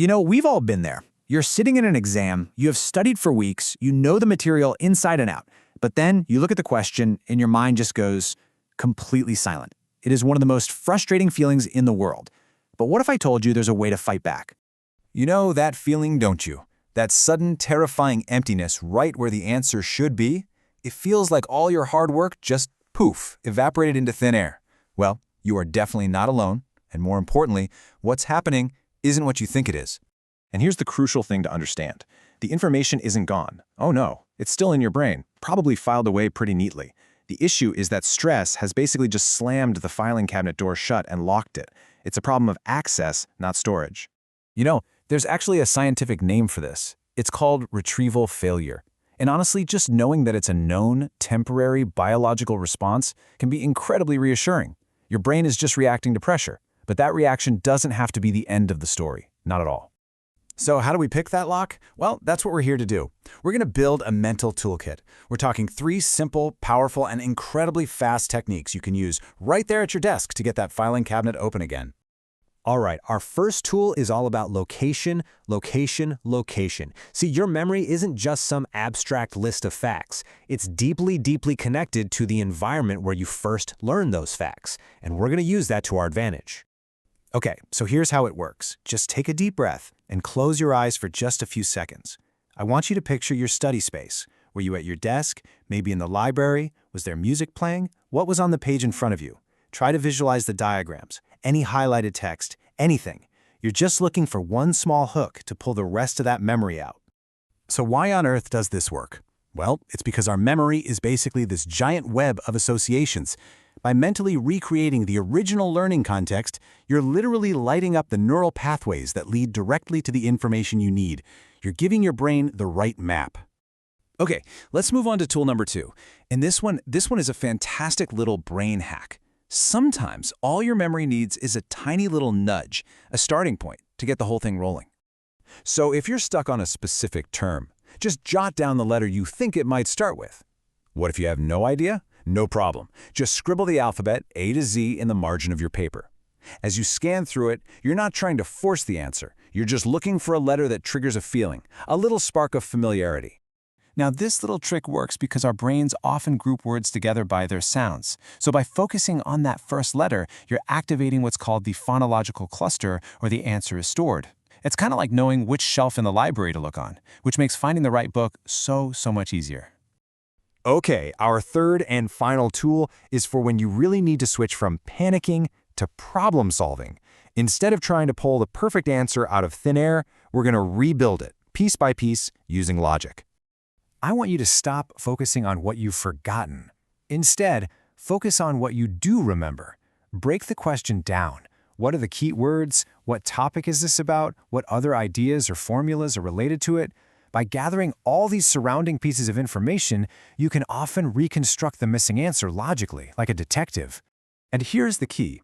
We've all been there. You're sitting in an exam, you have studied for weeks, you know the material inside and out, but then you look at the question and your mind just goes completely silent. It is one of the most frustrating feelings in the world. But what if I told you there's a way to fight back? You know that feeling, don't you? That sudden, terrifying emptiness right where the answer should be? It feels like all your hard work just, poof, evaporated into thin air. Well, you are definitely not alone, and more importantly, what's happening isn't what you think it is. And here's the crucial thing to understand. The information isn't gone. Oh no, it's still in your brain, probably filed away pretty neatly. The issue is that stress has basically just slammed the filing cabinet door shut and locked it. It's a problem of access, not storage. There's actually a scientific name for this. It's called retrieval failure. And honestly, just knowing that it's a known, temporary biological response can be incredibly reassuring. Your brain is just reacting to pressure, but that reaction doesn't have to be the end of the story. Not at all. So how do we pick that lock? Well, that's what we're here to do. We're going to build a mental toolkit. We're talking 3 simple, powerful, and incredibly fast techniques you can use right there at your desk to get that filing cabinet open again. All right, our first tool is all about location, location, location. See, your memory isn't just some abstract list of facts. It's deeply, deeply connected to the environment where you first learned those facts, and we're going to use that to our advantage. Okay, so here's how it works. Just take a deep breath and close your eyes for just a few seconds. I want you to picture your study space. Were you at your desk? Maybe in the library? Was there music playing? What was on the page in front of you? Try to visualize the diagrams, any highlighted text, anything. You're just looking for one small hook to pull the rest of that memory out. So why on earth does this work? Well, it's because our memory is basically this giant web of associations. By mentally recreating the original learning context, you're literally lighting up the neural pathways that lead directly to the information you need. You're giving your brain the right map. Okay, let's move on to tool number 2. And this one is a fantastic little brain hack. Sometimes all your memory needs is a tiny little nudge, a starting point, to get the whole thing rolling. So if you're stuck on a specific term, just jot down the letter you think it might start with. What if you have no idea? No problem. Just scribble the alphabet A to Z in the margin of your paper. As you scan through it, you're not trying to force the answer. You're just looking for a letter that triggers a feeling, a little spark of familiarity. Now, this little trick works because our brains often group words together by their sounds. So by focusing on that first letter, you're activating what's called the phonological cluster, or the answer is stored. It's kind of like knowing which shelf in the library to look on, which makes finding the right book so much easier. Okay, our third and final tool is for when you really need to switch from panicking to problem solving. Instead of trying to pull the perfect answer out of thin air, we're going to rebuild it, piece by piece, using logic. I want you to stop focusing on what you've forgotten. Instead, focus on what you do remember. Break the question down. What are the key words? What topic is this about? What other ideas or formulas are related to it? By gathering all these surrounding pieces of information, you can often reconstruct the missing answer logically, like a detective. And here's the key.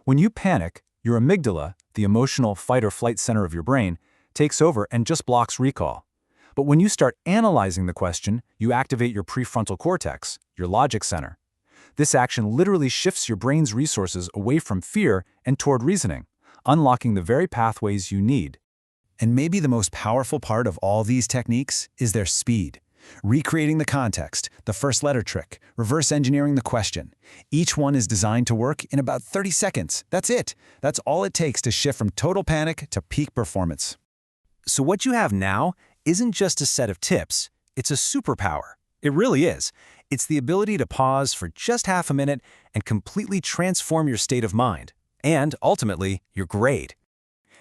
When you panic, your amygdala, the emotional fight or flight center of your brain, takes over and just blocks recall. But when you start analyzing the question, you activate your prefrontal cortex, your logic center. This action literally shifts your brain's resources away from fear and toward reasoning, unlocking the very pathways you need. And maybe the most powerful part of all these techniques is their speed. Recreating the context, the first letter trick, reverse engineering the question. Each one is designed to work in about 30 seconds. That's it. That's all it takes to shift from total panic to peak performance. So what you have now isn't just a set of tips, it's a superpower. It really is. It's the ability to pause for just half a minute and completely transform your state of mind, and ultimately, your grade.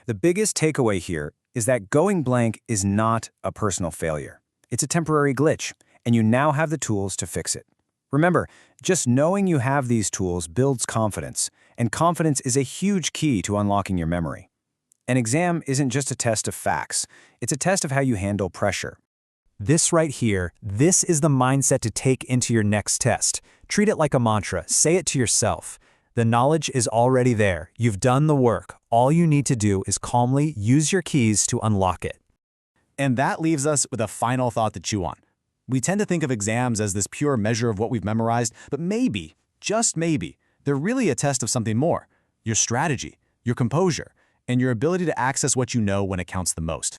The biggest takeaway here is that going blank is not a personal failure. It's a temporary glitch, and you now have the tools to fix it. Remember, just knowing you have these tools builds confidence, and confidence is a huge key to unlocking your memory. An exam isn't just a test of facts, it's a test of how you handle pressure. This right here, this is the mindset to take into your next test. Treat it like a mantra, say it to yourself. The knowledge is already there. You've done the work. All you need to do is calmly use your keys to unlock it. And that leaves us with a final thought to chew on. We tend to think of exams as this pure measure of what we've memorized, but maybe, just maybe, they're really a test of something more. Your strategy, your composure, and your ability to access what you know when it counts the most.